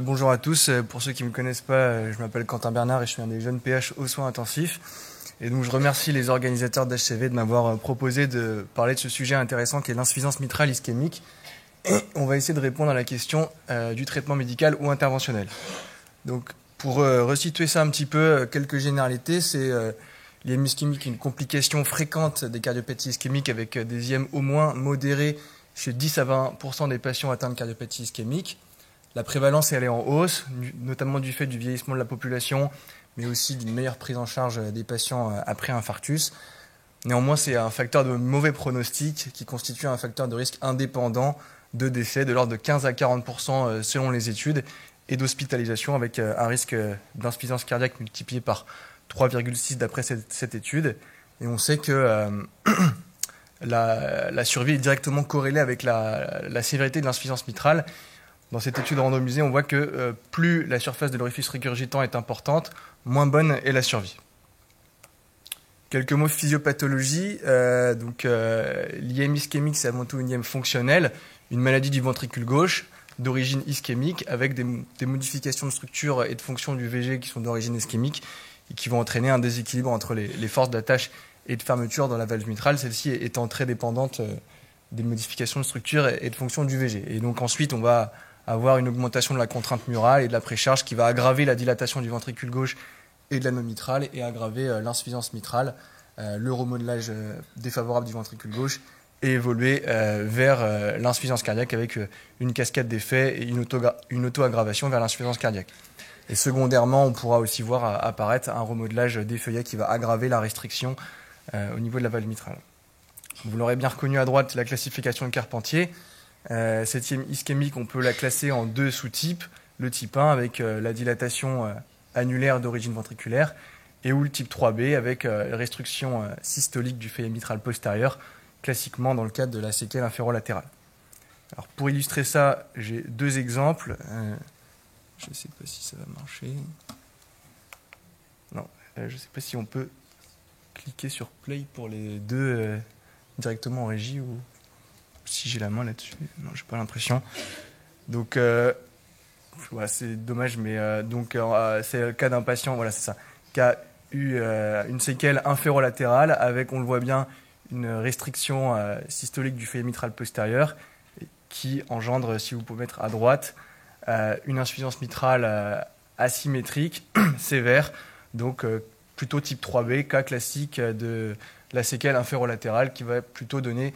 Bonjour à tous. Pour ceux qui ne me connaissent pas, je m'appelle Quentin Bernard et je suis un des jeunes PH aux soins intensifs. Et donc je remercie les organisateurs d'HCV de m'avoir proposé de parler de ce sujet intéressant qui est l'insuffisance mitrale ischémique. Et on va essayer de répondre à la question du traitement médical ou interventionnel. Donc pour resituer ça un petit peu, quelques généralités, c'est l'IM ischémique, une complication fréquente des cardiopathies ischémiques avec des IM au moins modérés chez 10 à 20% des patients atteints de cardiopathie ischémique. La prévalence elle est en hausse, notamment du fait du vieillissement de la population, mais aussi d'une meilleure prise en charge des patients après infarctus. Néanmoins, c'est un facteur de mauvais pronostic qui constitue un facteur de risque indépendant de décès de l'ordre de 15 à 40% selon les études et d'hospitalisation avec un risque d'insuffisance cardiaque multiplié par 3,6 d'après cette étude. Et on sait que la survie est directement corrélée avec la sévérité de l'insuffisance mitrale. Dans cette étude randomisée, on voit que plus la surface de l'orifice régurgitant est importante, moins bonne est la survie. Quelques mots physiopathologie. L'IM ischémique, c'est avant tout une IM fonctionnelle, une maladie du ventricule gauche d'origine ischémique avec des modifications de structure et de fonction du VG qui sont d'origine ischémique et qui vont entraîner un déséquilibre entre les forces d'attache et de fermeture dans la valve mitrale, celle-ci étant très dépendante des modifications de structure et de fonction du VG. Et donc ensuite, on va avoir une augmentation de la contrainte murale et de la précharge qui va aggraver la dilatation du ventricule gauche et de l'anneau mitral et aggraver l'insuffisance mitrale, le remodelage défavorable du ventricule gauche et évoluer vers l'insuffisance cardiaque avec une cascade d'effets et une auto-aggravation vers l'insuffisance cardiaque. Et secondairement, on pourra aussi voir apparaître un remodelage des feuillets qui va aggraver la restriction au niveau de la valve mitrale. Vous l'aurez bien reconnu à droite, la classification de Carpentier. Cette IM ischémique, on peut la classer en deux sous-types. Le type 1 avec la dilatation annulaire d'origine ventriculaire et ou le type 3B avec restriction systolique du feuillet mitral postérieur, classiquement dans le cadre de la séquelle inférolatérale. Alors pour illustrer ça, j'ai deux exemples. Je ne sais pas si ça va marcher. Non, je ne sais pas si on peut cliquer sur play pour les deux directement en régie ou si j'ai la main là-dessus. Non, j'ai pas l'impression. Donc, c'est dommage, mais c'est le cas d'un patient, voilà, c'est ça, qui a eu une séquelle inférolatérale avec, on le voit bien, une restriction systolique du feuillet mitral postérieur qui engendre, si vous pouvez mettre à droite, une insuffisance mitrale asymétrique, sévère, donc plutôt type 3B, cas classique de la séquelle inférolatérale qui va plutôt donner,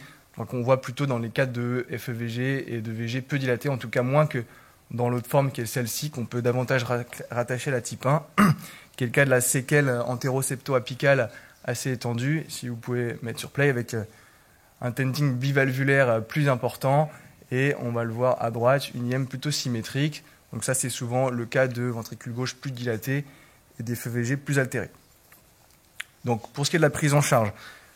qu'on voit plutôt dans les cas de FEVG et de VG peu dilatés, en tout cas moins que dans l'autre forme qui est celle-ci, qu'on peut davantage rattacher à la type 1, qui est le cas de la séquelle antérosepto-apicale assez étendue, si vous pouvez mettre sur play, avec un tenting bivalvulaire plus important, et on va le voir à droite, une IM plutôt symétrique. Donc ça, c'est souvent le cas de ventricule gauche plus dilaté et des FEVG plus altérés. Donc pour ce qui est de la prise en charge,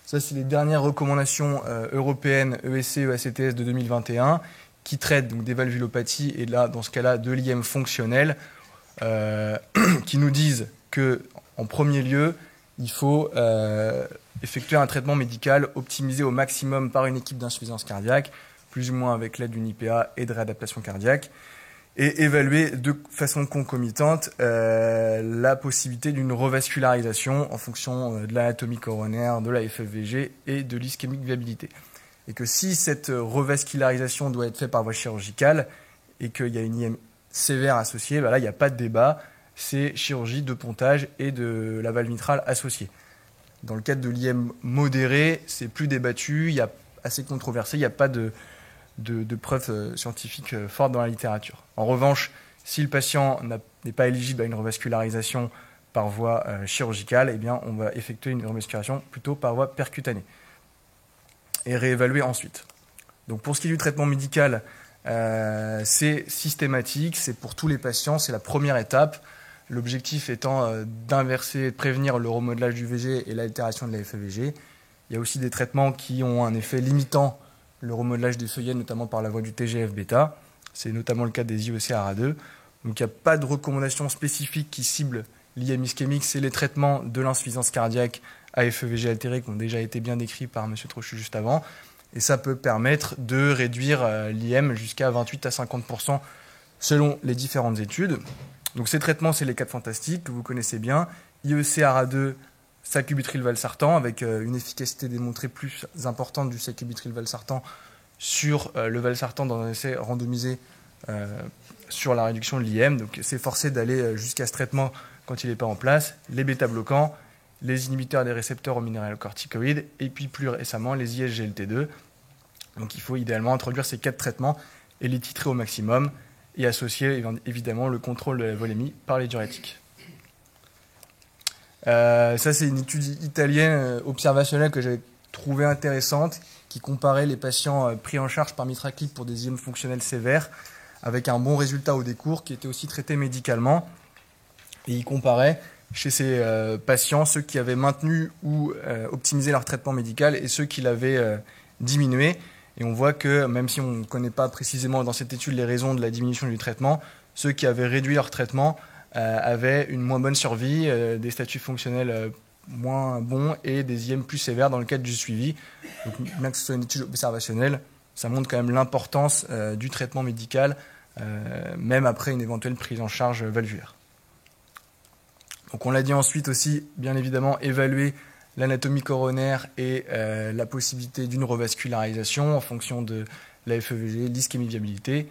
ça, c'est les dernières recommandations européennes ESC, EACTS de 2021 qui traitent donc des valvulopathies et là, dans ce cas-là, de l'IM fonctionnel qui nous disent qu'en premier lieu, il faut effectuer un traitement médical optimisé au maximum par une équipe d'insuffisance cardiaque, plus ou moins avec l'aide d'une IPA et de réadaptation cardiaque, et évaluer de façon concomitante la possibilité d'une revascularisation en fonction de l'anatomie coronaire, de la FFVG et de l'ischémique viabilité. Et que si cette revascularisation doit être faite par voie chirurgicale et qu'il y a une IM sévère associée, là, il n'y a pas de débat, c'est chirurgie de pontage et de la valve mitrale associée. Dans le cadre de l'IM modéré, c'est plus débattu, il y a assez controversé, il n'y a pas de preuves scientifiques fortes dans la littérature. En revanche, si le patient n'est pas éligible à une revascularisation par voie chirurgicale, eh bien, on va effectuer une revascularisation plutôt par voie percutanée et réévaluer ensuite. Donc pour ce qui est du traitement médical, c'est systématique, c'est pour tous les patients, c'est la première étape. L'objectif étant d'inverser, de prévenir le remodelage du VG et l'altération de la FEVG. Il y a aussi des traitements qui ont un effet limitant le remodelage des feuillets, notamment par la voie du TGF-bêta. C'est notamment le cas des IOC-ARA2. Donc il n'y a pas de recommandation spécifique qui cible l'IM ischémique. C'est les traitements de l'insuffisance cardiaque à FEVG altérée qui ont déjà été bien décrits par M. Trochu juste avant. Et ça peut permettre de réduire l'IM jusqu'à 28 à 50% selon les différentes études. Donc ces traitements, c'est les 4 fantastiques que vous connaissez bien. IEC ARA2, sacubitril/valsartan, avec une efficacité démontrée plus importante du sacubitril/valsartan sur le valsartan dans un essai randomisé sur la réduction de l'IM. Donc c'est forcé d'aller jusqu'à ce traitement quand il n'est pas en place. Les bêta-bloquants, les inhibiteurs des récepteurs aux minéralocorticoïdes, et puis plus récemment les ISGLT2. Donc il faut idéalement introduire ces 4 traitements et les titrer au maximum et associer évidemment le contrôle de la volémie par les diurétiques. Ça, c'est une étude italienne observationnelle que j'avais trouvée intéressante, qui comparait les patients pris en charge par Mitraclip pour des IM fonctionnels sévères, avec un bon résultat au décours, qui étaient aussi traités médicalement. Et il comparait chez ces patients ceux qui avaient maintenu ou optimisé leur traitement médical et ceux qui l'avaient diminué. Et on voit que, même si on ne connaît pas précisément dans cette étude les raisons de la diminution du traitement, ceux qui avaient réduit leur traitement avaient une moins bonne survie, des statuts fonctionnels moins bons et des IM plus sévères dans le cadre du suivi. Donc, bien que ce soit une étude observationnelle, ça montre quand même l'importance du traitement médical, même après une éventuelle prise en charge valvulaire. Donc on l'a dit ensuite aussi, bien évidemment, évaluer l'anatomie coronaire et la possibilité d'une revascularisation en fonction de la FEVG, l'ischémie viabilité.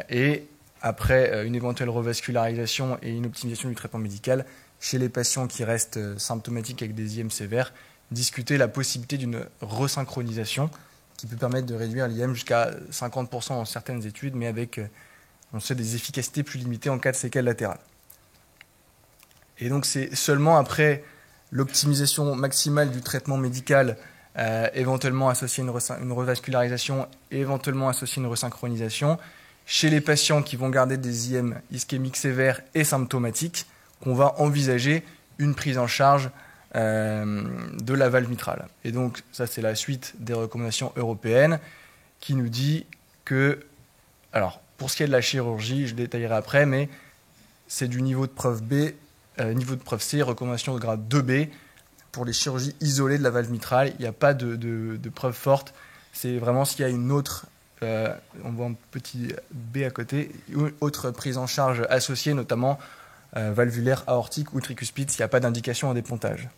Et après une éventuelle revascularisation et une optimisation du traitement médical, chez les patients qui restent symptomatiques avec des IM sévères, discuter la possibilité d'une resynchronisation qui peut permettre de réduire l'IM jusqu'à 50% dans certaines études, mais avec, on sait, des efficacités plus limitées en cas de séquelles latérales. Et donc c'est seulement après l'optimisation maximale du traitement médical, éventuellement associé à une revascularisation et éventuellement associé à une resynchronisation, chez les patients qui vont garder des IM ischémiques sévères et symptomatiques, qu'on va envisager une prise en charge de la valve mitrale. Et donc ça c'est la suite des recommandations européennes qui nous dit que, alors pour ce qui est de la chirurgie, je détaillerai après, mais c'est du niveau de preuve B, niveau de preuve C, recommandation de grade 2B pour les chirurgies isolées de la valve mitrale. Il n'y a pas de preuve forte. C'est vraiment s'il y a une autre, on voit un petit B à côté, une autre prise en charge associée, notamment valvulaire, aortique ou tricuspide, s'il n'y a pas d'indication en dépontage.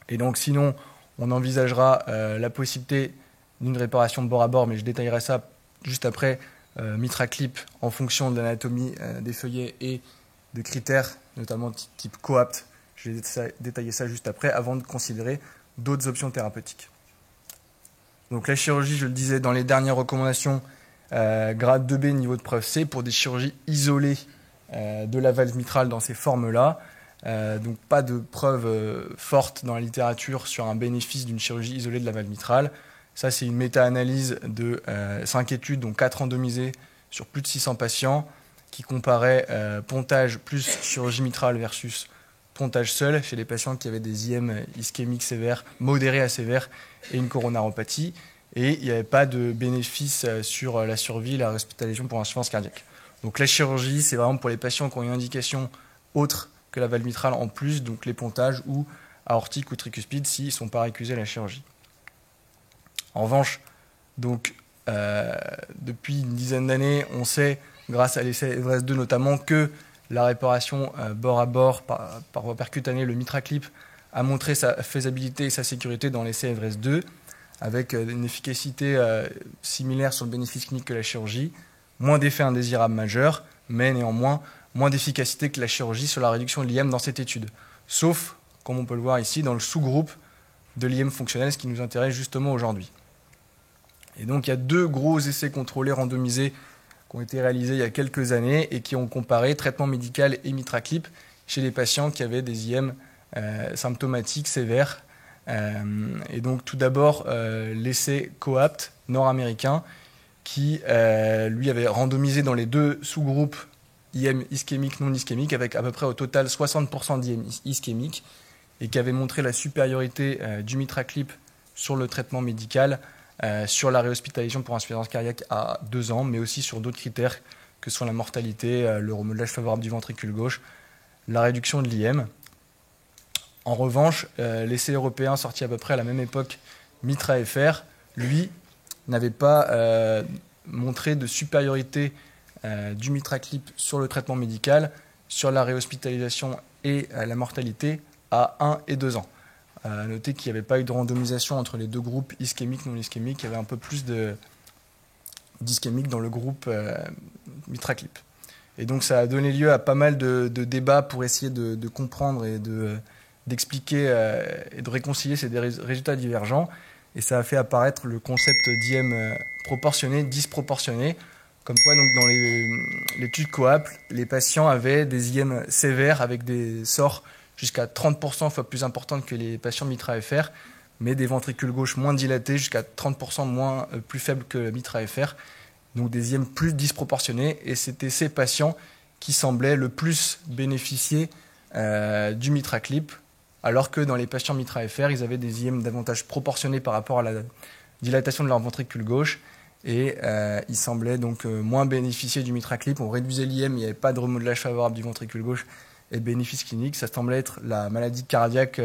Et donc sinon, on envisagera la possibilité d'une réparation de bord à bord, mais je détaillerai ça juste après, Mitraclip en fonction de l'anatomie des feuillets et de critères, notamment type coapt. Je vais détailler ça juste après, avant de considérer d'autres options thérapeutiques. Donc la chirurgie, je le disais, dans les dernières recommandations, grade 2B, niveau de preuve C, pour des chirurgies isolées de la valve mitrale dans ces formes-là. Donc pas de preuve forte dans la littérature sur un bénéfice d'une chirurgie isolée de la valve mitrale. Ça, c'est une méta-analyse de 5 études, donc 4 randomisées sur plus de 600 patients, qui comparait pontage plus chirurgie mitrale versus pontage seul chez les patients qui avaient des IM ischémiques sévères, modérés à sévères et une coronaropathie. Et il n'y avait pas de bénéfice sur la survie et la hospitalisation pour insuffisance cardiaque. Donc la chirurgie, c'est vraiment pour les patients qui ont une indication autre que la valve mitrale en plus, donc les pontages ou aortiques ou tricuspides s'ils ne sont pas récusés à la chirurgie. En revanche, donc, depuis une dizaine d'années, on sait, grâce à l'essai Everest 2 notamment, que la réparation bord à bord par voie percutanée, le Mitraclip, a montré sa faisabilité et sa sécurité dans l'essai Everest 2, avec une efficacité similaire sur le bénéfice clinique que la chirurgie, moins d'effets indésirables majeurs, mais néanmoins moins d'efficacité que la chirurgie sur la réduction de l'IM dans cette étude. Sauf, comme on peut le voir ici, dans le sous-groupe de l'IM fonctionnel, ce qui nous intéresse justement aujourd'hui. Et donc il y a 2 gros essais contrôlés randomisés qui ont été réalisés il y a quelques années et qui ont comparé traitement médical et Mitraclip chez les patients qui avaient des IM symptomatiques sévères. Et donc tout d'abord l'essai COAPT nord-américain qui lui avait randomisé dans les 2 sous-groupes IM ischémique, non ischémique, avec à peu près au total 60% d'IM ischémique, et qui avait montré la supériorité du Mitraclip sur le traitement médical, sur la réhospitalisation pour insuffisance cardiaque à 2 ans, mais aussi sur d'autres critères que sont la mortalité, le remodelage favorable du ventricule gauche, la réduction de l'IM. En revanche, l'essai européen sorti à peu près à la même époque, MITRA-FR, lui, n'avait pas montré de supériorité du MitraClip sur le traitement médical, sur la réhospitalisation et la mortalité à 1 et 2 ans. À noter qu'il n'y avait pas eu de randomisation entre les deux groupes ischémiques, non ischémiques. Il y avait un peu plus d'ischémiques dans le groupe MitraClip. Et donc ça a donné lieu à pas mal de débats pour essayer de comprendre et d'expliquer et de réconcilier ces résultats divergents. Et ça a fait apparaître le concept d'IM proportionné, disproportionné. Comme quoi, donc, dans l'étude COAPT, les patients avaient des IM sévères avec des sorts jusqu'à 30% fois plus importantes que les patients Mitra-FR, mais des ventricules gauches moins dilatés, jusqu'à 30% plus faibles que le Mitra-FR. Donc des IM plus disproportionnés. Et c'était ces patients qui semblaient le plus bénéficier du MitraClip, alors que dans les patients Mitra-FR, ils avaient des IM davantage proportionnés par rapport à la dilatation de leur ventricule gauche. Et ils semblaient donc moins bénéficier du MitraClip. On réduisait l'IM, il n'y avait pas de remodelage favorable du ventricule gauche et bénéfice clinique. Ça semblait être la maladie cardiaque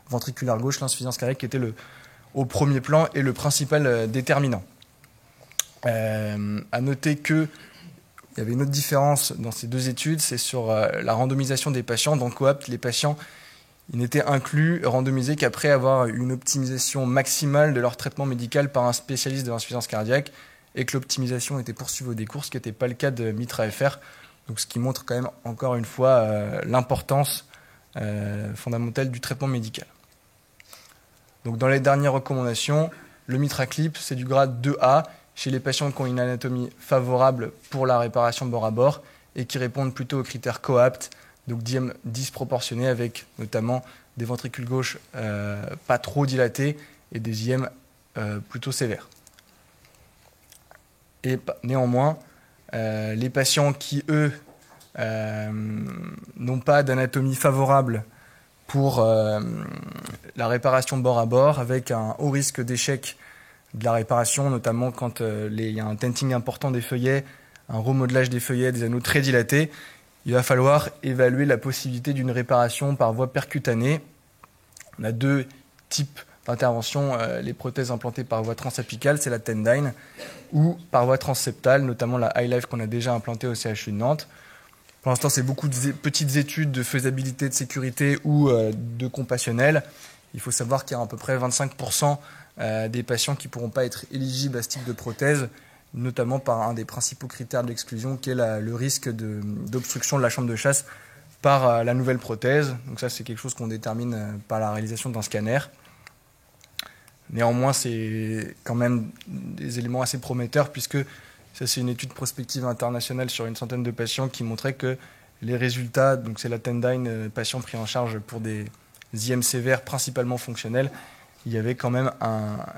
ventriculaire gauche, l'insuffisance cardiaque, qui était au premier plan et le principal déterminant. À noter qu'il y avait une autre différence dans ces deux études, c'est sur la randomisation des patients. Dans COAPT, les patients ils n'étaient randomisés qu'après avoir une optimisation maximale de leur traitement médical par un spécialiste de l'insuffisance cardiaque et que l'optimisation était poursuivie au décours, ce qui n'était pas le cas de Mitra-FR. Donc, ce qui montre quand même encore une fois l'importance fondamentale du traitement médical. Donc, dans les dernières recommandations, le MitraClip, c'est du grade 2A chez les patients qui ont une anatomie favorable pour la réparation bord à bord et qui répondent plutôt aux critères COAPT, donc d'IM disproportionné avec notamment des ventricules gauches pas trop dilatés et des IM plutôt sévères. Et néanmoins, les patients qui, eux, n'ont pas d'anatomie favorable pour la réparation bord à bord, avec un haut risque d'échec de la réparation, notamment quand il y a un tenting important des feuillets, un remodelage des feuillets, des anneaux très dilatés, il va falloir évaluer la possibilité d'une réparation par voie percutanée. On a deux types d'interventions, les prothèses implantées par voie transapicale, c'est la Tendyne, ou par voie transseptale, notamment la iLife qu'on a déjà implantée au CHU de Nantes. Pour l'instant, c'est beaucoup de petites études de faisabilité, de sécurité ou de compassionnel. Il faut savoir qu'il y a à peu près 25% des patients qui ne pourront pas être éligibles à ce type de prothèse, notamment par un des principaux critères de l'exclusion qui est le risque d'obstruction de la chambre de chasse par la nouvelle prothèse. Donc ça, c'est quelque chose qu'on détermine par la réalisation d'un scanner. Néanmoins, c'est quand même des éléments assez prometteurs puisque ça, c'est une étude prospective internationale sur une centaine de patients qui montrait que les résultats, donc c'est la Tendyne, patients pris en charge pour des IM sévères, principalement fonctionnels, il y avait quand même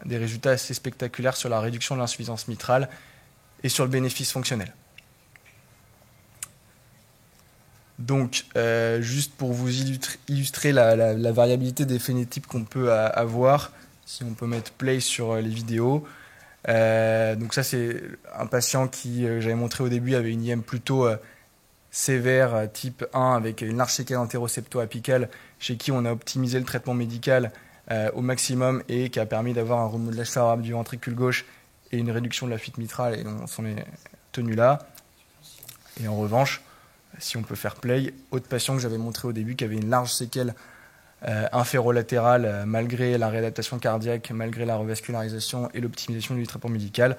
des résultats assez spectaculaires sur la réduction de l'insuffisance mitrale et sur le bénéfice fonctionnel. Donc, juste pour vous illustrer la variabilité des phénotypes qu'on peut avoir, si on peut mettre play sur les vidéos. Donc ça, c'est un patient qui, j'avais montré au début, avait une IM plutôt sévère, type 1, avec une large séquelle antéro-septo-apicale, chez qui on a optimisé le traitement médical au maximum et qui a permis d'avoir un remodelage favorable du ventricule gauche et une réduction de la fuite mitrale, et on s'en est tenu là. Et en revanche, si on peut faire play, autre patient que j'avais montré au début qui avait une large séquelle inférolatérale malgré la réadaptation cardiaque, malgré la revascularisation et l'optimisation du traitement médical,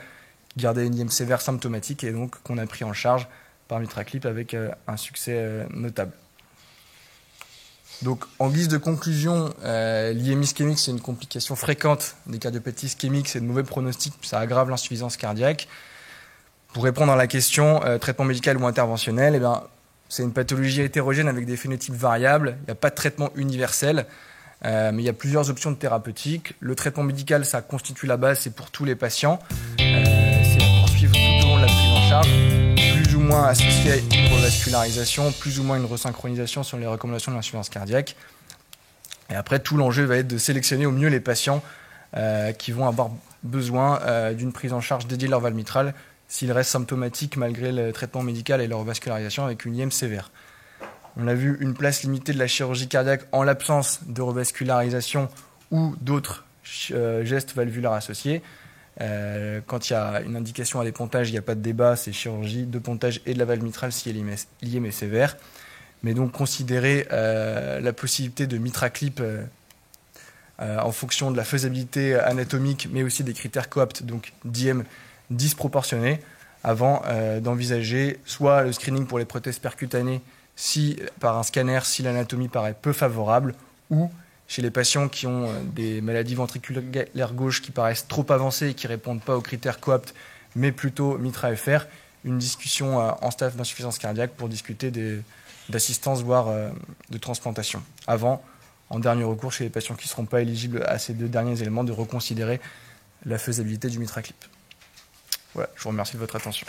qui gardait une IM sévère symptomatique et donc qu'on a pris en charge par MitraClip avec un succès notable. Donc, en guise de conclusion, l'IM ischémique, c'est une complication fréquente des cardiopathies ischémiques, c'est de mauvais pronostics, ça aggrave l'insuffisance cardiaque. Pour répondre à la question, traitement médical ou interventionnel, eh bien, c'est une pathologie hétérogène avec des phénotypes variables. Il n'y a pas de traitement universel, mais il y a plusieurs options de thérapeutique. Le traitement médical, ça constitue la base, c'est pour tous les patients. C'est poursuivre tout au long de la prise en charge, plus ou moins associé à une revascularisation, plus ou moins une resynchronisation sur les recommandations de l'insuffisance cardiaque. Et après, tout l'enjeu va être de sélectionner au mieux les patients qui vont avoir besoin d'une prise en charge dédiée de leur valve mitrale, s'ils restent symptomatiques malgré le traitement médical et leur revascularisation avec une IM sévère. On a vu une place limitée de la chirurgie cardiaque en l'absence de revascularisation ou d'autres gestes valvulaires associés. Quand il y a une indication à des pontages, il n'y a pas de débat, c'est chirurgie de pontage et de la valve mitrale si elle est liée mais sévère. Mais donc considérer la possibilité de MitraClip en fonction de la faisabilité anatomique, mais aussi des critères coapts, donc d'IM disproportionnés, avant d'envisager soit le screening pour les prothèses percutanées par un scanner si l'anatomie paraît peu favorable, ou chez les patients qui ont des maladies ventriculaires gauches qui paraissent trop avancées et qui ne répondent pas aux critères coapts, mais plutôt MITRA-FR, une discussion en stade d'insuffisance cardiaque pour discuter d'assistance, voire de transplantation. Avant, en dernier recours, chez les patients qui ne seront pas éligibles à ces 2 derniers éléments, de reconsidérer la faisabilité du MitraClip. Voilà, je vous remercie de votre attention.